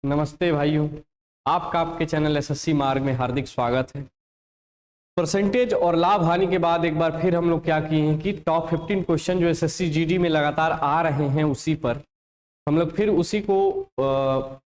नमस्ते भाइयों, आपका आपके चैनल एसएससी मार्ग में हार्दिक स्वागत है। परसेंटेज और लाभ हानि के बाद एक बार फिर हम लोग क्या किए हैं कि टॉप 15 क्वेश्चन जो एसएससी जीडी में लगातार आ रहे हैं उसी पर हम लोग फिर उसी को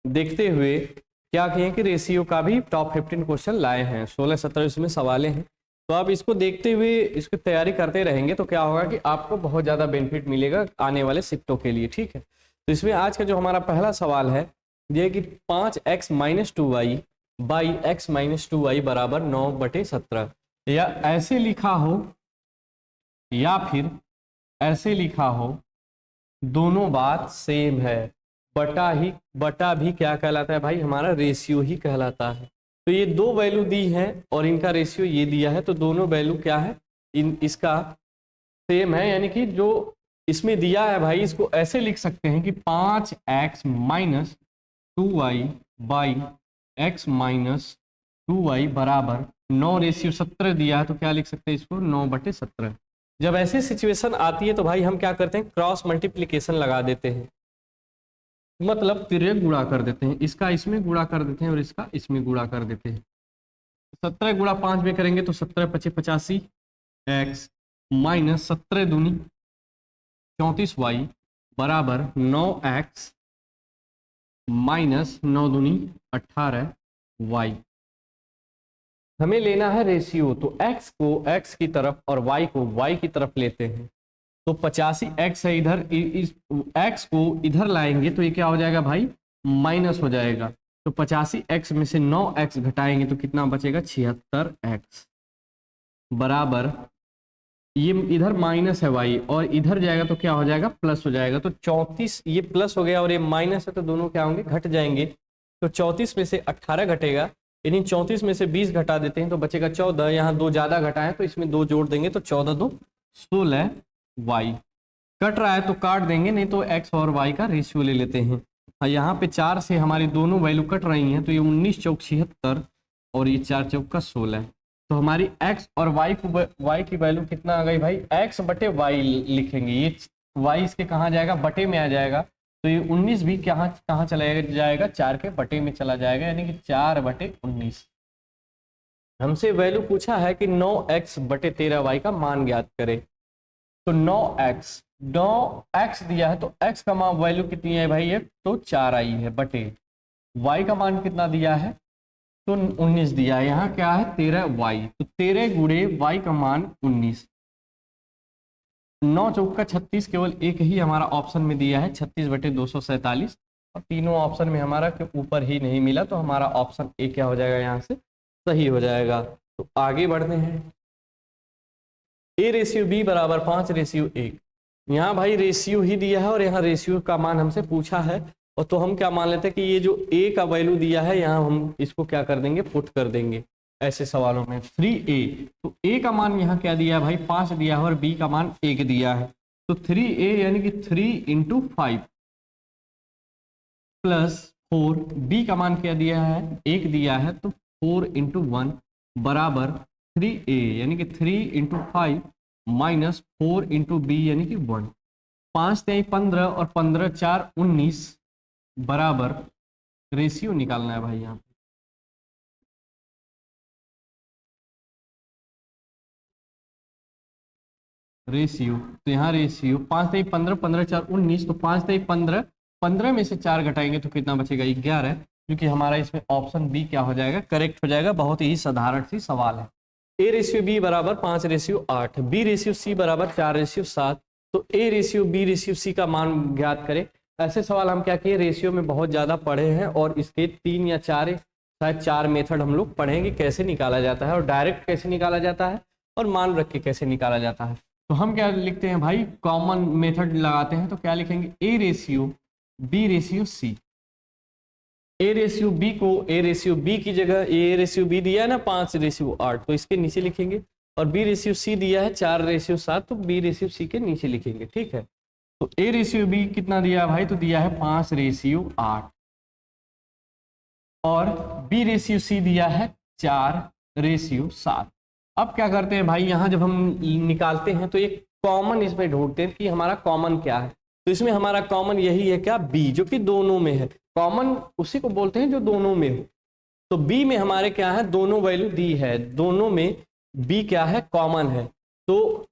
देखते हुए क्या किए कि रेशियो का भी टॉप 15 क्वेश्चन लाए हैं। 16-17 इसमें सवालें हैं, तो आप इसको देखते हुए इसकी तैयारी करते रहेंगे तो क्या होगा कि आपको बहुत ज़्यादा बेनिफिट मिलेगा आने वाले शिफ्टों के लिए। ठीक है, तो इसमें आज का जो हमारा पहला सवाल है ये कि 5x - 2y by x - 2y बराबर 9/17, या ऐसे लिखा हो या फिर ऐसे लिखा हो, दोनों बात सेम है। बटा भी क्या कहलाता है भाई, हमारा रेशियो ही कहलाता है। तो ये दो वैल्यू दी है और इनका रेशियो ये दिया है, तो दोनों वैल्यू क्या है, इसका सेम है। यानी कि जो इसमें दिया है भाई, इसको ऐसे लिख सकते हैं कि 5x - 2y by x - 2y बराबर 9/17 दिया है, तो क्या लिख सकते हैं इसको 9/17। जब ऐसी सिचुएशन आती है तो भाई हम क्या करते हैं, क्रॉस मल्टीप्लिकेशन लगा देते हैं, मतलब तिर्यक गुणा कर देते हैं। इसका इसमें गुणा कर देते हैं और इसका इसमें गुणा कर देते हैं। 17 गुणा 5 में करेंगे तो 17×5 = 85, x - 17 दूनी 34y बराबर 9x - 9 दूनी 18y। हमें लेना है रेशियो, तो x को x की तरफ और y को y की तरफ लेते हैं। तो 85x है इधर, इस x को इधर लाएंगे तो ये क्या हो जाएगा भाई, माइनस हो जाएगा। तो 85x में से 9x घटाएंगे तो कितना बचेगा, 76x बराबर, ये इधर माइनस है y और इधर जाएगा तो क्या हो जाएगा, प्लस हो जाएगा। तो 34, ये प्लस हो गया और ये माइनस है, तो दोनों क्या होंगे, घट जाएंगे। तो 34 में से 18 घटेगा, यानी 34 में से 20 घटा देते हैं तो बचेगा 14। यहाँ 2 ज़्यादा घटाएं तो इसमें 2 जोड़ देंगे तो 14 2 16 y। कट रहा है तो काट देंगे, नहीं तो x और y का रेशियो ले लेते हैं। यहाँ पे 4 से हमारी दोनों वैल्यू कट रही हैं, तो ये 19 चौक 76 और ये 4 चौक का 16। तो हमारी x और y की वैल्यू कितना आ गई भाई, x/y लिखेंगे। ये y इसके कहाँ जाएगा, बटे में आ जाएगा। तो ये 19 भी कहाँ चला जाएगा, 4 के बटे में चला जाएगा, यानी कि 4/19। हमसे वैल्यू पूछा है कि 9x/13y का मान ज्ञात करें। तो 9x दिया है, तो x का मान वैल्यू कितनी है भाई, ये तो 4 आई है, बटे y का मान कितना दिया है, तो 19 दिया है। यहाँ क्या है, 13y, तो 13 गुणे y का मान 19। 9 चौक का 36, केवल एक ही हमारा ऑप्शन में दिया है 36/247, और तीनों ऑप्शन में हमारा के ऊपर ही नहीं मिला, तो हमारा ऑप्शन ए क्या हो जाएगा, यहाँ से सही हो जाएगा। तो आगे बढ़ते हैं। a/b बराबर 5/1। यहाँ भाई रेशियो ही दिया है और यहाँ रेशियो का मान हमसे पूछा है, और तो हम क्या मान लेते हैं कि ये जो a का वैल्यू दिया है, यहाँ हम इसको क्या कर देंगे, पुट कर देंगे ऐसे सवालों में। 3a, तो a का मान यहाँ क्या दिया है भाई, 5 दिया है और b का मान 1 दिया है। तो 3a यानी कि 3 × 5 प्लस 4, b का मान क्या दिया है, 1 दिया है, तो 4 × 1 बराबर 3a यानी कि 3 × 5 माइनस 4 × b यानी कि 1। 5 × 15 और 15 × 4 19 बराबर, रेशियो निकालना है भाई यहाँ पे। रेशियो, तो यहाँ रेशियो 5 × 15, 15 × 4 19, तो 5 × 15, 15 में से 4 घटाएंगे तो कितना बचेगा, 11, क्योंकि हमारा इसमें ऑप्शन बी क्या हो जाएगा, करेक्ट हो जाएगा। बहुत ही साधारण सी सवाल है। a/b बराबर 5/8, b/c बराबर 4/7। तो a/b/c का मान ज्ञात करें। ऐसे सवाल हम क्या किए, रेशियो में बहुत ज़्यादा पढ़े हैं और इसके 3 या 4, शायद 4 मेथड हम लोग पढ़ेंगे कैसे निकाला जाता है, और डायरेक्ट कैसे निकाला जाता है, और मान रख के कैसे निकाला जाता है। तो हम क्या लिखते हैं भाई, कॉमन मेथड लगाते हैं, तो क्या लिखेंगे, a/b/c। a/b को a/b की जगह a/b दिया है ना 5/8, तो इसके नीचे लिखेंगे, और b/c दिया है 4/7, तो b/c के नीचे लिखेंगे। ठीक है, तो a/b कितना दिया है भाई, तो दिया है 5/8, और b/c दिया है 4/7। अब क्या करते हैं भाई, यहाँ जब हम निकालते हैं तो एक कॉमन इसमें ढूंढते हैं कि हमारा कॉमन क्या है। तो इसमें हमारा कॉमन यही है क्या, b, जो कि दोनों में है। कॉमन उसी को बोलते हैं जो दोनों में हो। तो बी में हमारे क्या है, दोनों वैल्यू दी है, दोनों में बी क्या है, कॉमन है। तो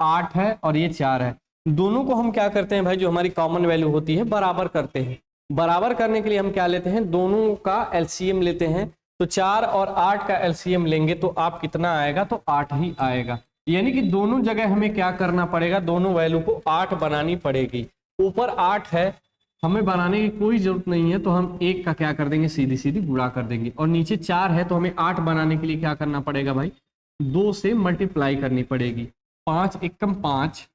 8 है और ये 4 है, दोनों को हम क्या करते हैं भाई, जो हमारी कॉमन वैल्यू होती है बराबर करते हैं। बराबर करने के लिए हम क्या लेते हैं, दोनों का एलसीएम लेते हैं। तो 4 और 8 का एलसीएम लेंगे तो आप कितना आएगा, तो 8 ही आएगा। यानी कि दोनों जगह हमें क्या करना पड़ेगा, दोनों वैल्यू को 8 बनानी पड़ेगी। ऊपर 8 है, हमें बनाने की कोई जरूरत नहीं है, तो हम 1 का क्या कर देंगे, सीधी सीधी गुणा कर देंगे। और नीचे 4 है, तो हमें 8 बनाने के लिए क्या करना पड़ेगा भाई, 2 से मल्टीप्लाई करनी पड़ेगी। 5 एकम 5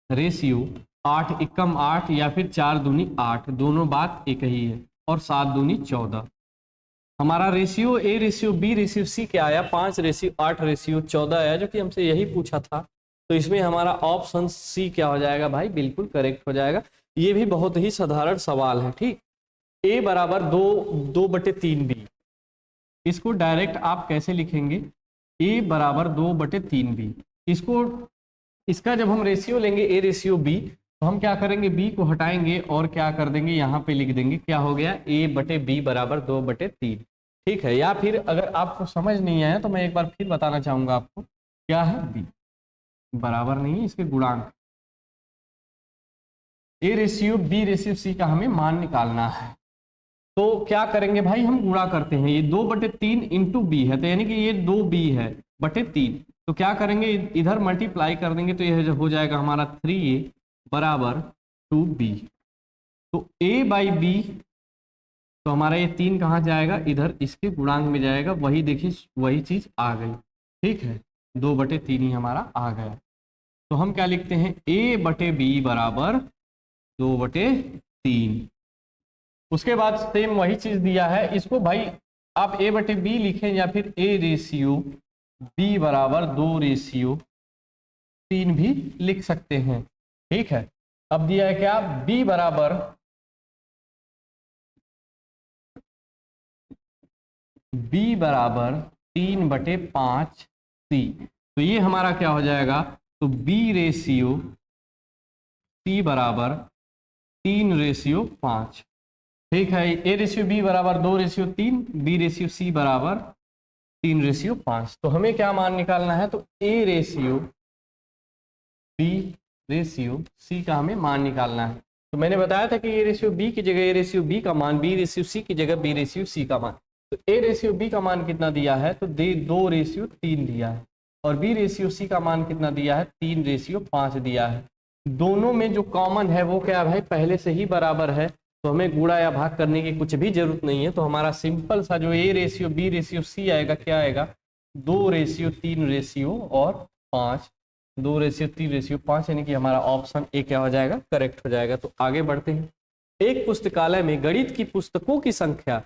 रेशियो 8 एकम 8 या फिर 4 दूनी 8, दोनों बात एक ही है। और 7 दूनी 14। हमारा ratio a ratio b ratio c क्या आया, 5 रेशियो 8 रेशियो 14 आया, जो कि हमसे यही पूछा था। तो इसमें हमारा ऑप्शन सी क्या हो जाएगा भाई, बिल्कुल करेक्ट हो जाएगा। ये भी बहुत ही साधारण सवाल है, ठीक। ए बराबर 2/3 बी, इसको डायरेक्ट आप कैसे लिखेंगे, ए बराबर 2/3 बी। इसका जब हम रेशियो लेंगे ए रेशियो बी, तो हम क्या करेंगे, बी को हटाएंगे और क्या कर देंगे, यहाँ पे लिख देंगे, क्या हो गया, a/b बराबर 2/3। ठीक है। या फिर अगर आपको समझ नहीं आया तो मैं एक बार फिर बताना चाहूंगा आपको, क्या है, b बराबर नहीं है, इसके गुणांक a ratio b ratio c का हमें मान निकालना है। तो क्या करेंगे भाई, हम गुणा करते हैं, ये 2/3 इंटू बी है, तो यानी कि ये 2b है बटे 3। तो क्या करेंगे, इधर मल्टीप्लाई कर देंगे, तो यह हो जाएगा हमारा 3a बराबर 2b। तो a/b, तो हमारा ये 3 कहाँ जाएगा, इधर इसके गुणांक में जाएगा। वही देखिए, वही चीज आ गई, ठीक है, 2/3 ही हमारा आ गया। तो हम क्या लिखते हैं, a/b बराबर 2/3। उसके बाद सेम वही चीज दिया है, इसको भाई आप a/b लिखें या फिर a रेशियो b बराबर 2/3 भी लिख सकते हैं, ठीक है। अब दिया है क्या, b बराबर 3/5 c। तो ये हमारा क्या हो जाएगा, तो b रेशियो c बराबर 3/5, ठीक है। a रेशियो b बराबर 2/3, b रेशियो c बराबर 3/5। तो हमें क्या मान निकालना है, तो a ratio b ratio c का हमें मान निकालना है। तो मैंने बताया था कि a रेशियो b की जगह a रेशियो b का मान, b रेशियो c की जगह b रेशियो c का मान। तो a रेशियो b का मान कितना दिया है, तो 2/3 दिया है, और b रेशियो c का मान कितना दिया है, 3/5 दिया है। दोनों में जो कॉमन है वो क्या है भाई, पहले से ही बराबर है, तो हमें गुणा या भाग करने की कुछ भी जरूरत नहीं है। तो हमारा सिंपल सा जो a ratio b ratio c आएगा, क्या आएगा, 2/3/5, 2/3/5, यानी कि हमारा ऑप्शन ए क्या हो जाएगा, करेक्ट हो जाएगा। तो आगे बढ़ते हैं। एक पुस्तकालय में गणित की पुस्तकों की संख्या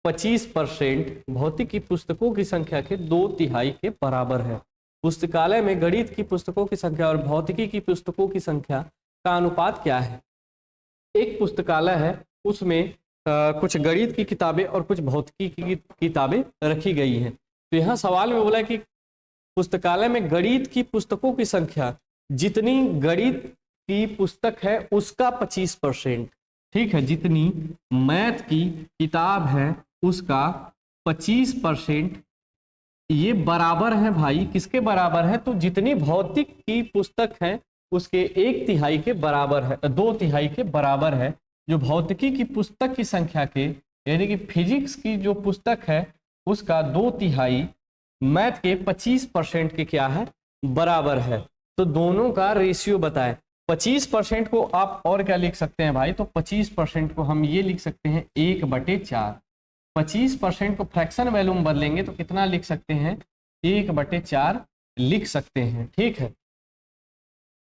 25% भौतिक की पुस्तकों की संख्या के 2/3 के बराबर है। पुस्तकालय में गणित की पुस्तकों की संख्या और भौतिकी की पुस्तकों की संख्या का अनुपात क्या है। एक पुस्तकालय है, उसमें कुछ गणित की किताबें और कुछ भौतिकी की किताबें रखी गई हैं। तो यहाँ सवाल में बोला है कि पुस्तकालय में गणित की पुस्तकों की संख्या, जितनी गणित की पुस्तक है उसका 25%, ठीक है, जितनी मैथ की किताब है उसका 25%, ये बराबर है भाई, किसके बराबर है, तो जितनी भौतिक की पुस्तक है उसके 1/3 के बराबर है, 2/3 के बराबर है। जो भौतिकी की पुस्तक की संख्या के, यानी कि फिजिक्स की जो पुस्तक है उसका 2/3 मैथ के 25% के क्या है, बराबर है। तो दोनों का रेशियो बताएं। 25% को आप और क्या लिख सकते हैं भाई, तो 25% को हम ये लिख सकते हैं 1/4। 25% को फ्रैक्शन वैल्यू में बदलेंगे तो कितना लिख सकते हैं, 1/4 लिख सकते हैं, ठीक है।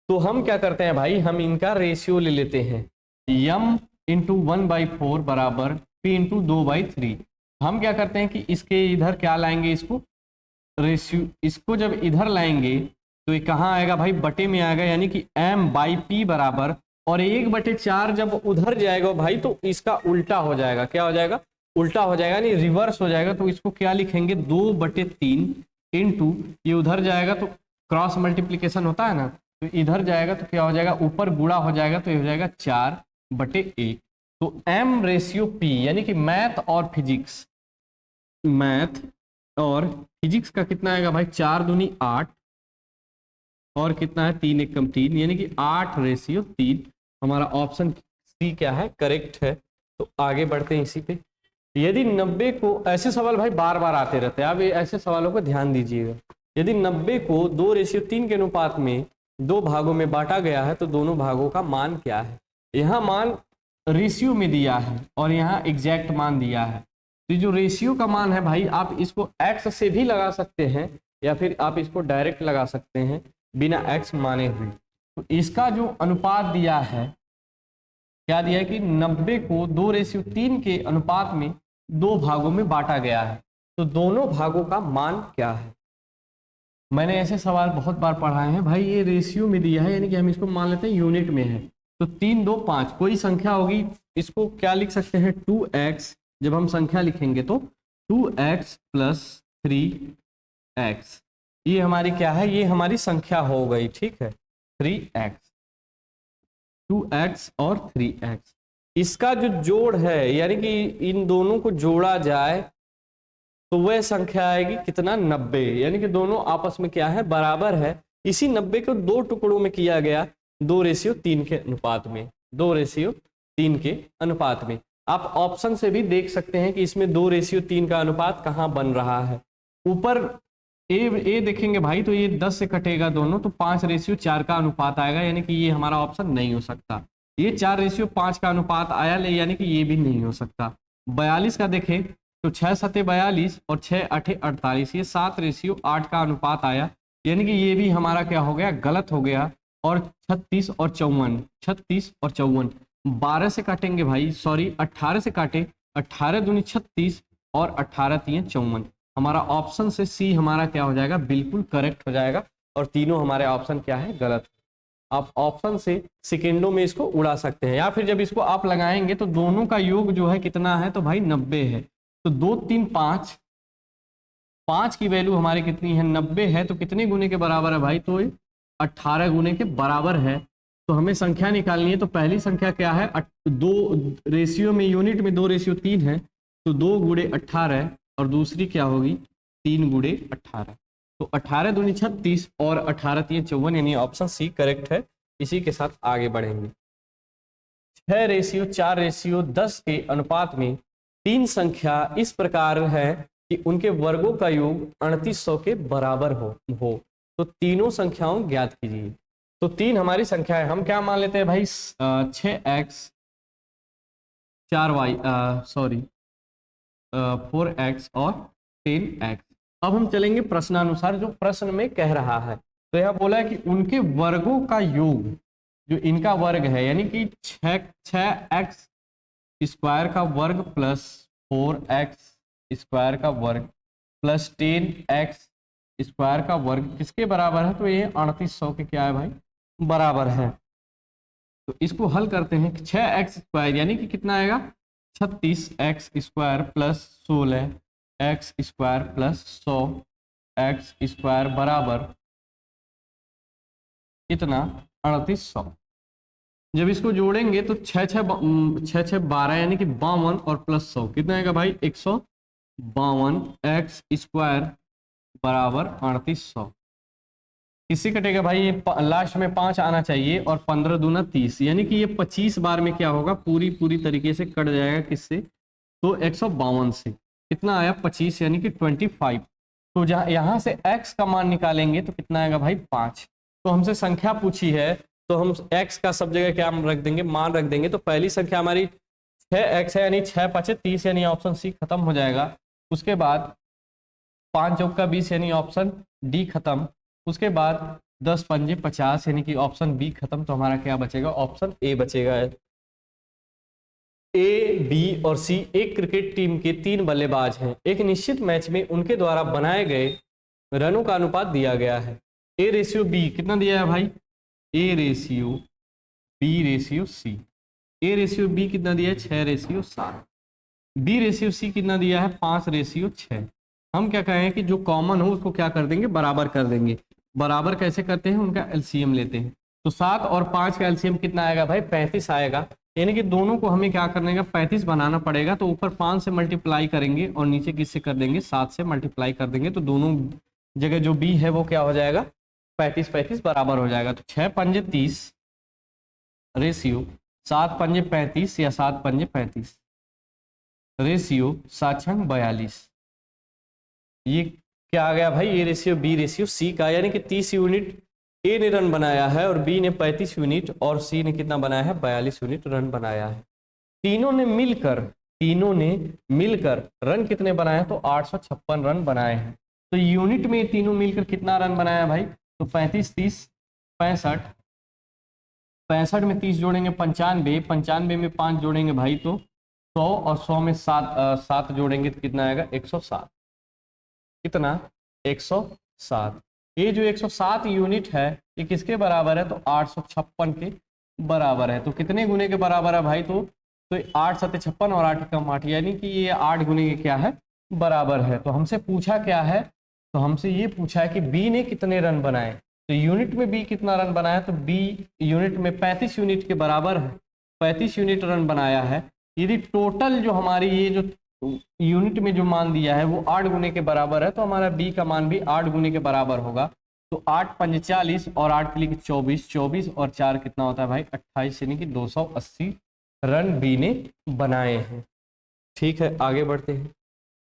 तो हम क्या करते हैं भाई, हम इनका रेशियो ले लेते हैं, m × 1/4 बराबर p × 2/3। हम क्या करते हैं कि इसके इधर क्या लाएंगे, इसको रेशियो, इसको जब इधर लाएंगे तो ये कहाँ आएगा भाई, बटे में आएगा, यानी कि m/p बराबर, और 1/4 जब उधर जाएगा भाई तो इसका उल्टा हो जाएगा, क्या हो जाएगा, उल्टा हो जाएगा, नहीं रिवर्स हो जाएगा। तो इसको क्या लिखेंगे, 2/3 इंटू, ये उधर जाएगा तो क्रॉस मल्टीप्लीकेशन होता है ना, तो इधर जाएगा तो क्या हो जाएगा, ऊपर गुणा हो जाएगा, तो ये हो जाएगा 4/1। तो m/p यानी कि मैथ और फिजिक्स, मैथ और फिजिक्स का कितना आएगा भाई, 4 दूनी 8 और कितना है 3 एकम 3 यानी कि 8/3। हमारा ऑप्शन सी क्या है, करेक्ट है। तो आगे बढ़ते हैं इसी पे। यदि 90 को, ऐसे सवाल भाई बार बार आते रहते हैं, आप ऐसे सवालों को ध्यान दीजिएगा। यदि 90 को 2/3 के अनुपात में 2 भागों में बांटा गया है तो दोनों भागों का मान क्या है। यहाँ मान रेशियो में दिया है और यहाँ एग्जैक्ट मान दिया है। तो जो रेशियो का मान है भाई, आप इसको x से भी लगा सकते हैं या फिर आप इसको डायरेक्ट लगा सकते हैं बिना x माने हुए। तो इसका जो अनुपात दिया है, क्या दिया है कि 90 को 2/3 के अनुपात में 2 भागों में बांटा गया है, तो दोनों भागों का मान क्या है। मैंने ऐसे सवाल बहुत बार पढ़ाए हैं भाई, ये रेशियो में दिया है यानी कि हम इसको मान लेते हैं यूनिट में है। तो 3, 2, 5 कोई संख्या होगी, इसको क्या लिख सकते हैं 2x। जब हम संख्या लिखेंगे तो 2x + 3x, ये हमारी क्या है, ये हमारी संख्या हो गई, ठीक है 3x, 2x और 3x। इसका जो जोड़ है यानी कि इन दोनों को जोड़ा जाए तो वह संख्या आएगी कितना, 90, यानी कि दोनों आपस में क्या है, बराबर है। इसी 90 को 2 टुकड़ों में किया गया 2/3 के अनुपात में, 2/3 के अनुपात में। आप ऑप्शन से भी देख सकते हैं कि इसमें 2/3 का अनुपात कहाँ बन रहा है। ऊपर ए देखेंगे भाई तो ये 10 से कटेगा दोनों, तो 5/4 का अनुपात आएगा, यानी कि ये हमारा ऑप्शन नहीं हो सकता। ये 4/5 का अनुपात आया ले, यानी कि ये भी नहीं हो सकता। 42 का देखें तो 6 × 7 = 42 और 6 × 8 = 48, ये 7/8 का अनुपात आया, यानी कि ये भी हमारा क्या हो गया, गलत हो गया। और 36 और 54 12 से काटेंगे भाई, सॉरी 18 से काटे, 18 दूनी 36 और 18 × 3 = 54। हमारा ऑप्शन से सी हमारा क्या हो जाएगा, बिल्कुल करेक्ट हो जाएगा। और तीनों हमारे ऑप्शन क्या है, गलत। आप ऑप्शन से सेकेंडों में इसको उड़ा सकते हैं, या फिर जब इसको आप लगाएंगे तो दोनों का योग जो है कितना है, तो भाई 90 है। तो 2, 3, 5, 5 की वैल्यू हमारी कितनी है, 90 है। तो कितने गुने के बराबर है भाई, तो 18 गुने के बराबर है। तो हमें संख्या निकालनी है। तो पहली संख्या क्या है, 2 रेशियो में, यूनिट में 2/3 है, तो 2 × 18 और दूसरी क्या होगी 3 × 18। तो 18 दूनी 36 और 18 × 3 = 54, यानी ऑप्शन सी करेक्ट है। इसी के साथ आगे बढ़ेंगे। 6/4/10 के अनुपात में 3 संख्या इस प्रकार है कि उनके वर्गों का योग 3800 के बराबर हो। तो तीनों संख्याओं ज्ञात कीजिए। तो 3 हमारी संख्या है, हम क्या मान लेते हैं भाई, 6x 4y 4x और 10x। अब हम चलेंगे प्रश्नानुसार, जो प्रश्न में कह रहा है। तो यह बोला है कि उनके वर्गों का योग, जो इनका वर्ग है, यानी कि 6x स्क्वायर का वर्ग प्लस 4x स्क्वायर का वर्ग प्लस 10x स्क्वायर का वर्ग किसके बराबर है, तो ये 3800 के क्या है भाई, बराबर है। तो इसको हल करते हैं। 6x स्क्वायर यानी कि कितना आएगा, 36x square plus 16x square plus 100x square बराबर कितना, 3800। जब इसको जोड़ेंगे तो 6 6 12 यानी कि 52 और प्लस 100 कितना आएगा भाई, 152 x स्क्वायर बराबर 3800। किससे कटेगा भाई, ये लास्ट में 5 आना चाहिए और 15 दूना 30, यानी कि ये 25 बार में क्या होगा, पूरी तरीके से कट जाएगा। किससे, तो 152 से कितना आया 25, यानी कि 25। तो जहाँ यहाँ से x का मान निकालेंगे तो कितना आएगा भाई 5। तो हमसे संख्या पूछी है तो हम x का सब जगह क्या रख देंगे, मान रख देंगे। तो पहली संख्या हमारी 6x है, यानी 6 × 5 = 30, यानी ऑप्शन सी खत्म हो जाएगा। उसके बाद 5 × 4 = 20, यानी ऑप्शन डी खत्म। उसके बाद 10 × 5 = 50, यानी कि ऑप्शन बी खत्म। तो हमारा क्या बचेगा, ऑप्शन ए बचेगा। ए, बी और सी एक क्रिकेट टीम के 3 बल्लेबाज हैं। एक निश्चित मैच में उनके द्वारा बनाए गए रनों का अनुपात दिया गया है। A/B कितना दिया है भाई, A/B/C। A/B कितना दिया है, 6/7। B/C कितना दिया है, 5/6। हम क्या कहें कि जो कॉमन हो उसको क्या कर देंगे, बराबर कर देंगे। बराबर कैसे करते हैं, उनका एलसीएम लेते हैं। तो 7 और 5 का एलसीएम कितना आएगा भाई, 35 आएगा। यानी कि दोनों को हमें क्या करने का 35 बनाना पड़ेगा। तो ऊपर 5 से मल्टीप्लाई करेंगे और नीचे किससे कर देंगे 7 से मल्टीप्लाई कर देंगे। तो दोनों जगह जो b है वो क्या हो जाएगा 35 बराबर हो जाएगा। तो 6 पंजे 30 रेशियो 7 पंजे 35 या 7 पंजे 35 रेशियो 7 छंग 42। ये क्या आ गया भाई, ये रेशियो बी रेशियो सी का, यानी कि 30 यूनिट ए ने रन बनाया है और बी ने 35 यूनिट और सी ने कितना बनाया है 42 यूनिट रन बनाया है। तीनों ने मिलकर रन कितने बनाए हैं, तो 856 रन बनाए हैं। तो यूनिट में तीनों मिलकर कितना रन बनाया भाई, तो 35 30 65, 65 में 30 जोड़ेंगे 95, 95 में 5 जोड़ेंगे भाई तो 100 और 100 में 7 जोड़ेंगे तो कितना आएगा 107। कितना 107। ये जो 107 यूनिट है ये किसके बराबर है, तो 856 के बराबर है। तो कितने गुने के बराबर है भाई, तो 8 7 56 और 8 कम 8, यानी कि ये 8 गुने के क्या है बराबर है। तो हमसे पूछा क्या है, तो हमसे ये पूछा है कि बी ने कितने रन बनाए। तो यूनिट में बी कितना रन बनाया, तो बी यूनिट में 35 यूनिट के बराबर है, 35 यूनिट रन बनाया है। यदि टोटल जो हमारी ये जो यूनिट में जो मान दिया है वो 8 गुने के बराबर है, तो हमारा बी का मान भी 8 गुने के बराबर होगा। तो 8 पंजे 40 और 8 के लिए 24, 24 और 4 कितना होता है भाई 28, यानी कि 280 रन बी ने बनाए हैं। ठीक है, आगे बढ़ते हैं।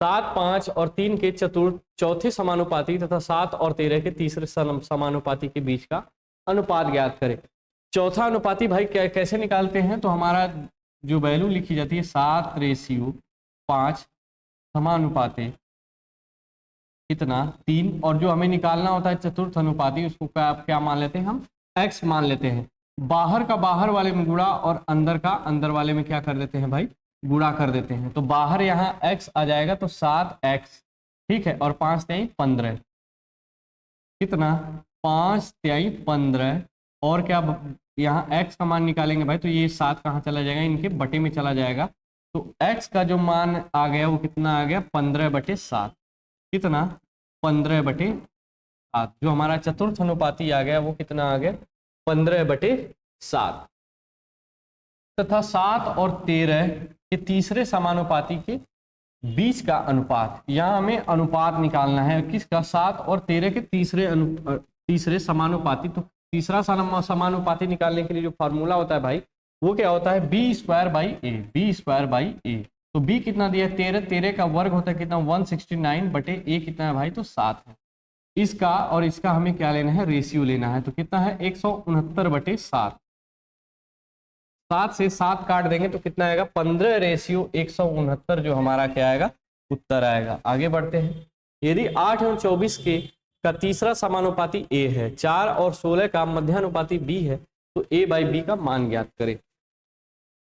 7 5 और 3 के चौथे समानुपाती तथा 7 और 13 के तीसरे समानुपाती के बीच का अनुपात ज्ञात करें। चौथा अनुपाती भाई कैसे निकालते हैं, तो हमारा जो वैल्यू लिखी जाती है 7:5 समानुपाते कितना 3, और जो हमें निकालना होता है चतुर्थ अनुपाती उसको क्या मान लेते हैं हम x मान लेते हैं। बाहर का बाहर वाले में गुणा और अंदर का अंदर वाले में क्या कर देते हैं भाई गुणा कर देते हैं। तो बाहर यहाँ x आ जाएगा तो 7x, ठीक है, और 5 तिहाई 15 कितना 5 तिहाई 15, और क्या यहाँ x का मान निकालेंगे भाई, तो ये 7 कहाँ चला जाएगा इनके बटे में चला जाएगा। तो x का जो मान आ गया वो कितना आ गया 15/7, कितना 15/7। जो हमारा चतुर्थ अनुपाती आ गया वो कितना आ गया 15/7। तथा 7 और 13 के तीसरे समानुपाती के बीच का अनुपात, यहाँ हमें अनुपात निकालना है किसका 7 और 13 के तीसरे समानुपाती। तो तीसरा समानुपाती निकालने के लिए जो फॉर्मूला होता है भाई वो क्या होता है b² तो b कितना दिया है 13, 13 का वर्ग होता है कितना 169/a कितना है भाई, तो 7 है। इसका और इसका हमें क्या लेना है रेशियो लेना है। तो कितना है 169/7, 7 से 7 काट देंगे तो कितना आएगा 15:169 जो हमारा क्या आएगा उत्तर आएगा। आगे बढ़ते हैं। यदि 8 और 24 का तीसरा समानुपाती a है, 4 और 16 का मध्यानुपाती b है, तो a/b का मान ज्ञात करें।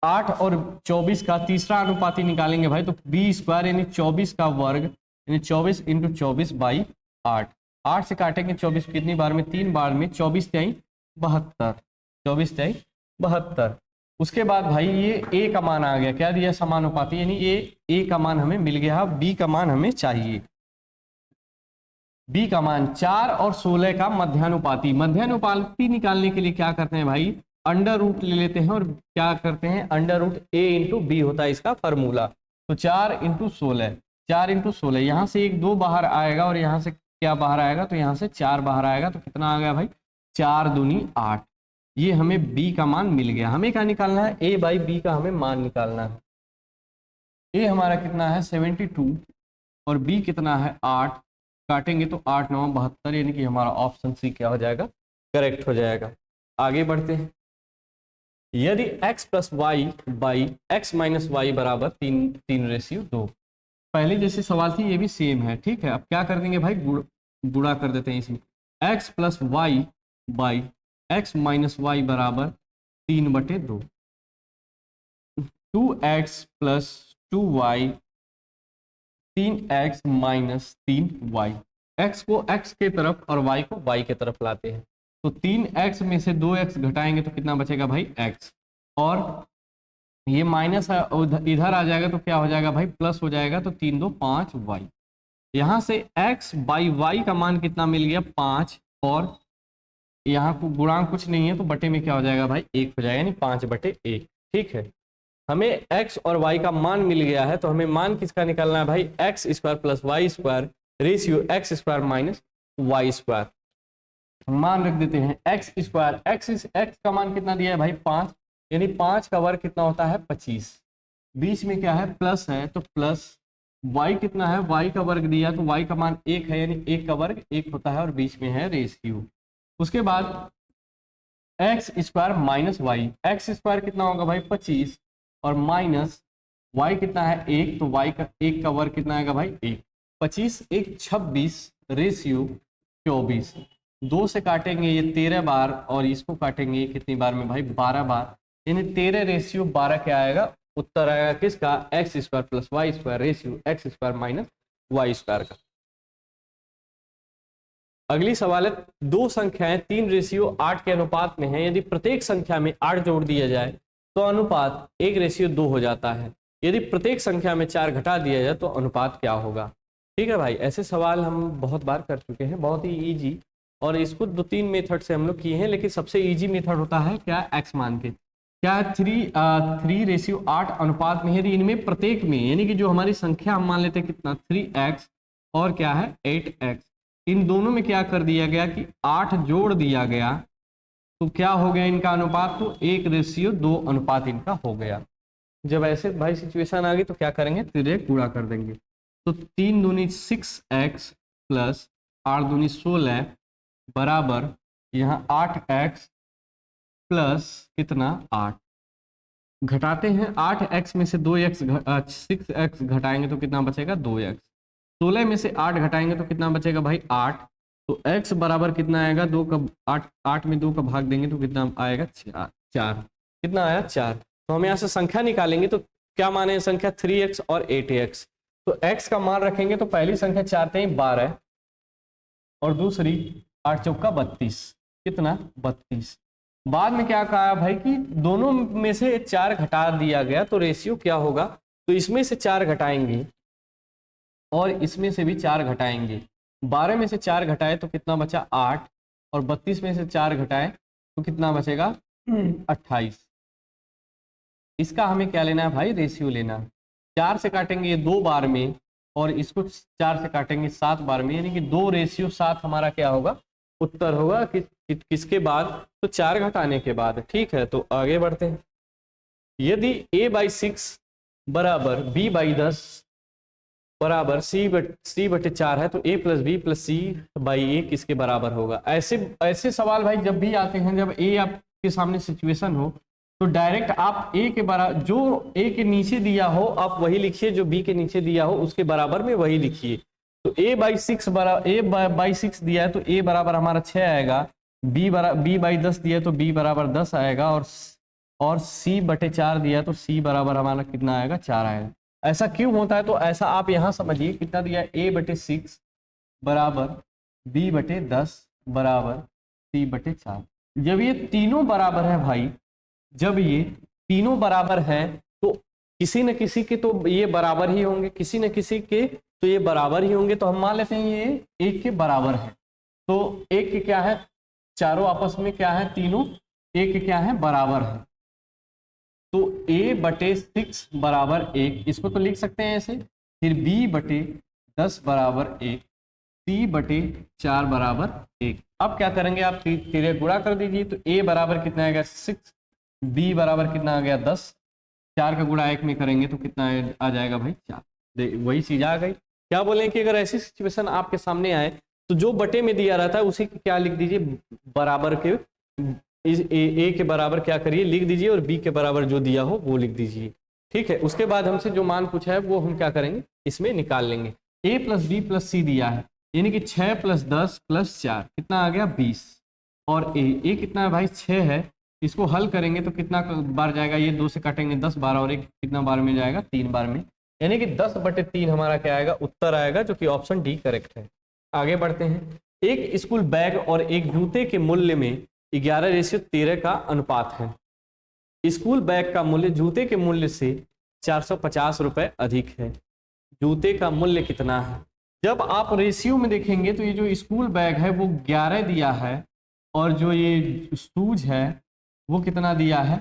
8 और 24 का तीसरा अनुपाती निकालेंगे भाई, तो b² यानी 24 का वर्ग यानी 24 × 24/8। 8 से काटेंगे 24 कितनी बार में 3 बार में 24 तिहाई 72, 24 तिहाई 72। उसके बाद भाई ये a का मान आ गया, क्या दिया समानुपाती, यानी ये a का मान हमें मिल गया, b का मान हमें चाहिए। b का मान 4 और 16 का मध्यानुपाती निकालने के लिए क्या करते हैं भाई अंडर रूट ले लेते हैं और क्या करते हैं अंडर रूट a × b होता है इसका फॉर्मूला। तो 4 × 16 यहाँ से 1 2 बाहर आएगा और यहाँ से क्या बाहर आएगा, तो यहाँ से 4 बाहर आएगा। तो कितना आ गया भाई 4 दूनी 8, ये हमें b का मान मिल गया। हमें क्या निकालना है a/b का हमें मान निकालना है। a हमारा कितना है 72 और b कितना है 8, काटेंगे तो 8 9 72, यानी कि हमारा ऑप्शन सी क्या हो जाएगा करेक्ट हो जाएगा। आगे बढ़ते हैं। यदि x + y/x - y बराबर 3:2, पहले जैसे सवाल थी ये भी सेम है, ठीक है। अब क्या कर देंगे भाई गुणा कर देते हैं इसमें। x + y/x - y बराबर 3/2, 2x + 2y 3x - 3y। x को x के तरफ और y को y के तरफ लाते हैं। तो 3x में से 2x घटाएंगे तो कितना बचेगा भाई x, और ये माइनस इधर आ जाएगा तो क्या हो जाएगा भाई प्लस हो जाएगा। तो 3 2 5 y, यहाँ से x/y का मान कितना मिल गया 5, और यहाँ को गुणांक कुछ नहीं है तो बटे में क्या हो जाएगा भाई 1 हो जाएगा, यानी 5/1। ठीक है, हमें x और y का मान मिल गया है, तो हमें मान किसका निकालना है भाई, x square plus y square ratio x square minus y square. मान रख देते हैं एक्स स्क्वायर, एक्स का मान कितना दिया है भाई 5, यानी 5 का वर्ग कितना होता है 25, बीच में क्या है प्लस है तो प्लस, y कितना है, y का वर्ग दिया तो y का मान 1 है, यानी 1 का वर्ग 1 होता है और बीच में है रेशियो। उसके बाद x square minus y, x square कितना होगा भाई 25 और माइनस y कितना है 1, तो y का 1 का वर्ग कितना आएगा भाई 1, 25 1 26 रेशियो 24, 2 से काटेंगे ये 13 बार और इसको काटेंगे ये कितनी बार में भाई 12 बार, यानी 13 रेशियो 12 क्या आएगा, उत्तर आएगा किसका, x square plus y square ratio x square minus y square का। अगली सवाल है, दो संख्याएं 3 रेशियो 8 के अनुपात में हैं, यदि प्रत्येक संख्या में 8 जोड़ दिया जाए तो अनुपात 1 रेशियो 2 हो जाता है, यदि प्रत्येक संख्या में 4 घटा दिया जाए तो अनुपात क्या होगा। ठीक है भाई, ऐसे सवाल हम बहुत बार कर चुके हैं, बहुत ही ईजी, और इसको 2-3 मेथड से हम लोग किए हैं, लेकिन सबसे ईजी मेथड होता है क्या, एक्स मान के, क्या है 3 रेशियो 8 अनुपात में, यदि इनमें प्रत्येक में, यानी कि जो हमारी संख्या हम मान लेते हैं कितना 3x और क्या है 8x, इन दोनों में क्या कर दिया गया कि 8 जोड़ दिया गया, तो क्या हो गया इनका अनुपात, तो 1 रेशियो 2 अनुपात इनका हो गया। जब ऐसे भाई सिचुएशन आ गई तो क्या करेंगे, डायरेक्ट पूरा कर देंगे, तो 3 दूनी 6x प्लस 8 दूनी 16 बराबर यहाँ 8x प्लस कितना 8, घटाते हैं 8x में से 2x 6x घटाएंगे तो कितना बचेगा 2x, 16 में से 8 घटाएंगे तो कितना बचेगा भाई 8, तो x बराबर कितना आएगा 2 का 8 में 2 का भाग देंगे तो कितना आएगा 4, कितना आया 4। तो हम यहाँ से संख्या निकालेंगे तो क्या माने संख्या 3x और 8x, तो x का मान रखेंगे तो पहली संख्या 4 3 12 और दूसरी 8 चौका 32, कितना 32। बाद में क्या कहा भाई कि दोनों में से 4 घटा दिया गया तो रेशियो क्या होगा, तो इसमें से 4 घटाएंगे और इसमें से भी 4 घटाएंगे, 12 में से 4 घटाए तो कितना बचा 8 और 32 में से 4 घटाए तो कितना बचेगा 28। इसका हमें क्या लेना है भाई, रेशियो लेना है। 4 से काटेंगे ये 2 बार में और इसको 4 से काटेंगे 7 बार में, यानी कि 2 रेशियो 7 हमारा क्या होगा, उत्तर होगा किसके बाद, तो 4 घटाने के बाद। ठीक है, तो आगे बढ़ते हैं। यदि a/6 बराबर b/10 बराबर c/4 है तो a + b + c/a किसके बराबर होगा। ऐसे सवाल भाई जब भी आते हैं, जब a आपके सामने सिचुएशन हो तो डायरेक्ट आप a के बराबर, जो a के नीचे दिया हो आप वही लिखिए, जो b के नीचे दिया हो उसके बराबर में वही लिखिए। तो a/6 दिया है तो a बराबर हमारा 6 आएगा, b/10 दिया है तो b बराबर 10 आएगा, और c/4 दिया है तो c बराबर हमारा कितना आएगा 4 आएगा। ऐसा क्यों होता है, तो ऐसा आप यहाँ समझिए, कितना दिया है a/6 बराबर b/10 बराबर c/4। जब ये तीनों बराबर है भाई, जब ये तीनों बराबर हैं तो किसी न किसी के तो ये बराबर ही होंगे, किसी न किसी के तो ये बराबर ही होंगे, तो हम मान लेते हैं ये 1 के बराबर है। तो 1 के क्या है, चारों आपस में क्या है, तीनों 1 के क्या है बराबर है, तो a/6 बराबर 1, इसको तो लिख सकते हैं ऐसे, फिर b/10 बराबर 1, c/4 बराबर 1। अब क्या करेंगे आप, तिरे गुणा कर दीजिए, तो a बराबर कितना आएगा 6, b बराबर कितना आ गया 10, 4 का गुणा 1 में करेंगे तो कितना आ जाएगा भाई 4। वही चीज आ गई। क्या बोलें कि अगर ऐसी सिचुएशन आपके सामने आए तो जो बटे में दिया रहता है उसी क्या लिख दीजिए, बराबर के ए के बराबर क्या करिए लिख दीजिए, और बी के बराबर जो दिया हो वो लिख दीजिए। ठीक है, उसके बाद हमसे जो मान पूछा है वो हम क्या करेंगे, इसमें निकाल लेंगे। a + b + c दिया है, यानी कि 6 + 10 + 4 कितना आ गया 20, और a कितना है भाई 6 है, इसको हल करेंगे तो कितना बार जाएगा, ये 2 से काटेंगे 10 बार और 1 कितना बार में जाएगा 3 बार में, यानी कि 10/3 हमारा क्या आएगा, उत्तर आएगा, जो कि ऑप्शन डी करेक्ट है। आगे बढ़ते हैं। एक स्कूल बैग और एक जूते के मूल्य में 11:13 का अनुपात है। स्कूल बैग का मूल्य जूते के मूल्य से 450 रुपए अधिक है, जूते का मूल्य कितना है। जब आप रेशियो में देखेंगे तो ये जो स्कूल बैग है वो 11 दिया है, और जो ये शूज है वो कितना दिया है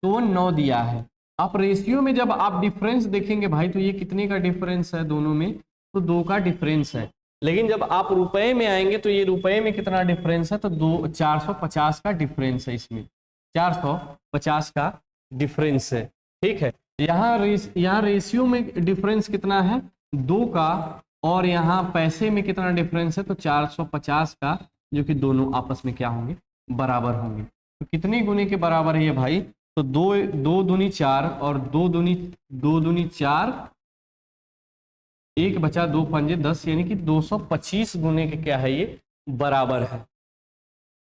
तो वो 9 दिया है। आप रेशियो में जब आप डिफरेंस देखेंगे भाई तो ये कितने का डिफरेंस है दोनों में, तो 2 का डिफरेंस है। लेकिन जब आप रुपए में आएंगे तो ये रुपए में कितना डिफरेंस है, तो 450 का डिफरेंस है, इसमें 450 का डिफरेंस है। ठीक है, यहाँ रेशियो में डिफरेंस कितना है 2 का, और यहाँ पैसे में कितना डिफरेंस है, तो 450 का, जो कि दोनों आपस में क्या होंगे, बराबर होंगे। तो कितने गुने के बराबर है ये भाई, तो 2 दूनी 4 और 2 दूनी 4, 1 बचा 2 पंजे 10, यानी कि 225 गुने के क्या है ये, बराबर है।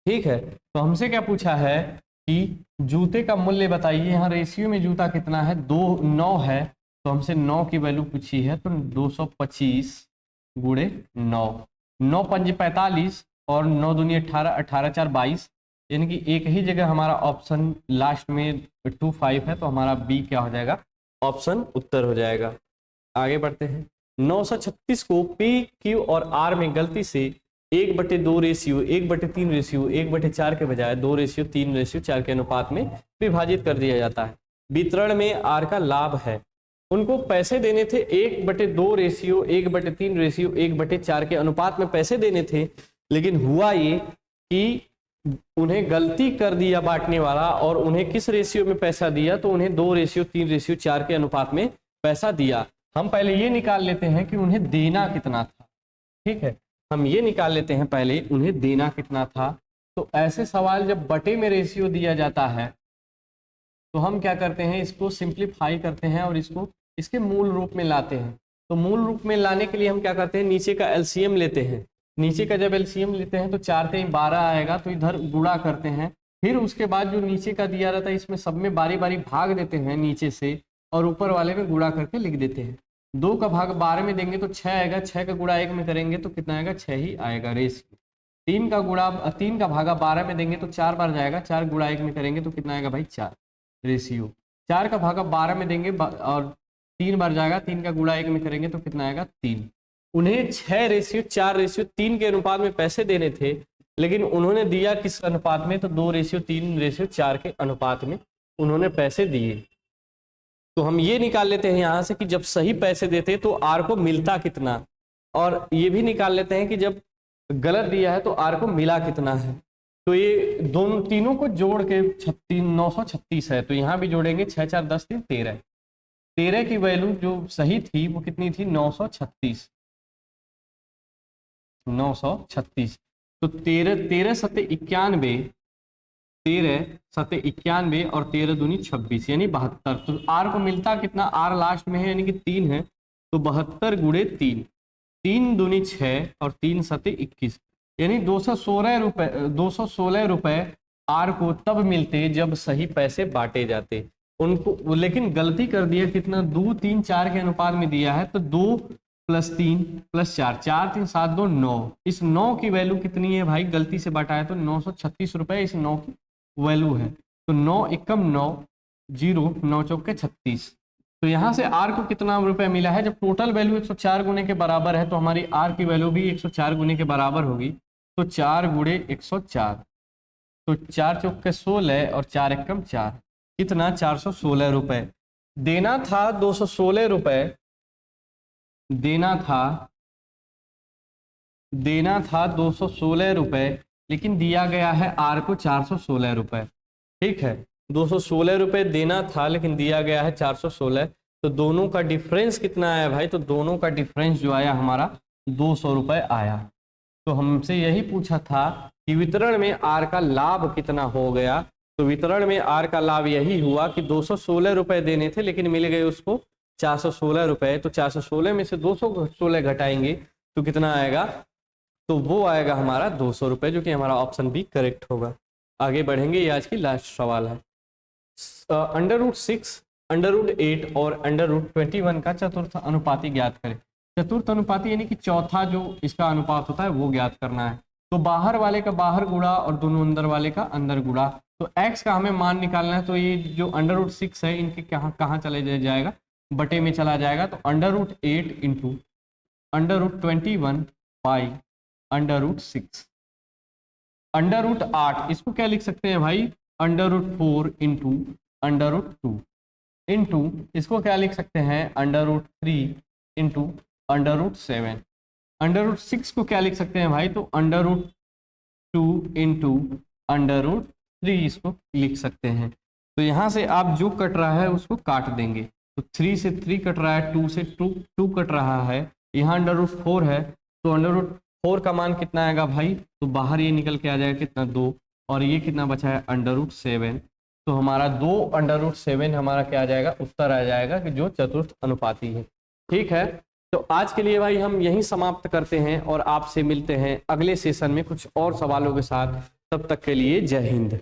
ठीक है, तो हमसे क्या पूछा है कि जूते का मूल्य बताइए। यहाँ रेशियो में जूता कितना है, 9 है, तो हमसे 9 की वैल्यू पूछी है, तो 225 गुणे 9, 9 पंजे 45 और 9 दूनी 18, 18 4 22, यानी कि एक ही जगह हमारा ऑप्शन लास्ट में 25 है, तो हमारा बी क्या हो जाएगा, ऑप्शन उत्तर हो जाएगा। आगे बढ़ते हैं। 936 को पी क्यू और आर में गलती से 1/2 रेशियो 1/3 रेशियो 1/4 के बजाय 2:3 रेशियो 4 के अनुपात में विभाजित कर दिया जाता है। वितरण में आर का लाभ है। उनको पैसे देने थे 1/2 रेशियो 1/3 रेशियो 1/4 के अनुपात में पैसे देने थे, लेकिन हुआ ये कि उन्हें गलती कर दिया बांटने वाला, और उन्हें किस रेशियो में पैसा दिया, तो उन्हें 2:3 रेशियो 4 के अनुपात में पैसा दिया। हम पहले ये निकाल लेते हैं कि उन्हें देना कितना था। ठीक है, हम ये निकाल लेते हैं पहले उन्हें देना कितना था। तो ऐसे सवाल जब बटे में रेशियो दिया जाता है तो हम क्या करते हैं, इसको सिंप्लीफाई करते हैं और इसको इसके मूल रूप में लाते हैं। तो मूल रूप में लाने के लिए हम क्या करते हैं, नीचे का एलसीएम लेते हैं। नीचे का जब एलसीएम लेते हैं तो 4 3 12 आएगा, तो इधर गुणा करते हैं। फिर उसके बाद जो नीचे का दिया रहता है इसमें सब में बारी बारी भाग देते हैं नीचे से, और ऊपर वाले में गुणा करके लिख देते हैं। 2 का भाग 12 में देंगे तो 6 आएगा, 6 का गुणा 1 में करेंगे तो कितना आएगा, 6 ही आएगा रेशियो। 3 का भागा 12 में देंगे तो 4 बार जाएगा, 4 गुणा 1 में करेंगे तो कितना आएगा भाई, 4 रेशियो। 4 का भागा 12 में देंगे और 3 बार जाएगा, 3 का गुणा 1 में करेंगे तो कितना आएगा, 3। उन्हें 6:4:3 के अनुपात में पैसे देने थे, लेकिन उन्होंने दिया किस अनुपात में, तो 2:3:4 के अनुपात में उन्होंने पैसे दिए। तो हम ये निकाल लेते हैं यहाँ से कि जब सही पैसे देते तो आर को मिलता कितना, और ये भी निकाल लेते हैं कि जब गलत दिया है तो आर को मिला कितना है। तो ये दोनों तीनों को जोड़ के 936 है, तो यहाँ भी जोड़ेंगे 6 4 10 3 13। 13 की वैल्यू जो सही थी वो कितनी थी, 936। तो 13 सत्ते 91, 13 सत्ते 91 और 13 दूनी 26, यानी 72। तो आर को मिलता कितना, आर लास्ट में है यानी कि 3 है, तो 72 गुणे 3, 3 दूनी 6 और 3 सत्ते 21, यानी 216 रुपए आर को तब मिलते जब सही पैसे बांटे जाते उनको। लेकिन गलती कर दिया कितना, 2 3 4 के अनुपात में दिया है, तो 2 + 3 + 4, 4 3 7 2 9। इस 9 की वैल्यू कितनी है भाई, गलती से बांटा है तो 936 रुपए इस 9 की वैल्यू है। तो 9 एकम 9 0 9 चौके 36। तो यहाँ से आर को कितना रुपए मिला है, जब टोटल वैल्यू 104 गुने के बराबर है तो हमारी आर की वैल्यू भी 104 गुने के बराबर होगी। तो 4 गुणे 104, तो 4 चौके 16 और 4 एकम 4, कितना 416 रुपए। देना था 216 रुपए, देना था 216 रुपए, लेकिन दिया गया है आर को 416 रुपए। ठीक है, 216 रुपए देना था लेकिन दिया गया है 416, तो दोनों का डिफरेंस कितना आया भाई, तो दोनों का डिफरेंस जो आया हमारा 200 रुपए आया। तो हमसे यही पूछा था कि वितरण में आर का लाभ कितना हो गया। तो वितरण में आर का लाभ यही हुआ कि 216 रुपए देने थे लेकिन मिल गए उसको 416 रुपए। तो 416 में से 216 घटाएंगे तो कितना आएगा, तो वो आएगा हमारा 200 रुपए, जो कि हमारा ऑप्शन बी करेक्ट होगा। आगे बढ़ेंगे, ये आज की लास्ट सवाल है। √6, √8 और √21 का चतुर्थ अनुपाती ज्ञात करें। चतुर्थ अनुपाती यानी कि चौथा जो इसका अनुपात होता है वो ज्ञात करना है। तो बाहर वाले का बाहर गुणा और दोनों अंदर वाले का अंदर गुणा। तो x का हमें मान निकालना है, तो ये जो √6 है इनके कहाँ चले जाएगा, बटे में चला जाएगा। तो √8 इंटू √21 बाई √6। √8 इसको क्या लिख सकते हैं भाई, √4 इंटू √2 इंटू इसको क्या लिख सकते हैं √3 इंटू √7। √6 को क्या लिख सकते हैं भाई, तो √2 इंटू √3 इसको लिख सकते हैं। तो यहाँ से आप जो कट रहा है उसको काट देंगे, तो 3 से 3 कट रहा है, 2 से 2 कट रहा है, यहाँ √4 है, तो √4 का मान कितना आएगा भाई, तो बाहर ये निकल के आ जाएगा कितना 2, और ये कितना बचा है √7। तो हमारा 2 √7 हमारा क्या आ जाएगा, उत्तर आ जाएगा कि जो चतुर्थ अनुपाती है। ठीक है, तो आज के लिए भाई हम यहीं समाप्त करते हैं और आपसे मिलते हैं अगले सेशन में कुछ और सवालों के साथ। तब तक के लिए जय हिंद।